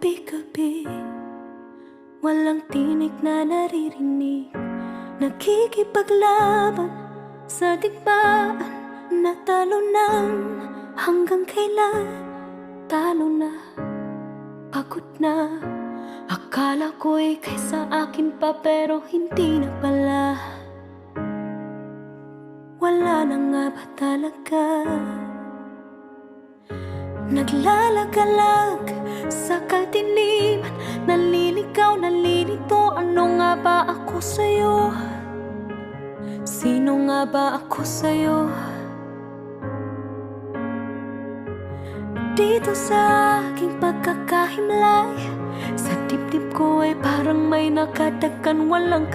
Gabi-gabi, walang tinig na naririnig, nakikipaglaban sa digmaan. Natalunan, hanggang kailan? Talo na, pagod na. Akala ko'y kaysa akin pa, pero hindi na pala. Wala na nga ba talaga? Naglalagalag sa kadiliman, naliligaw, nalilito. Ano nga ba ako sa'yo? Sino nga ba ako sa'yo? Dito sa aking pagkakahimlay, sa dibdib ko ay parang may nakadagan, walang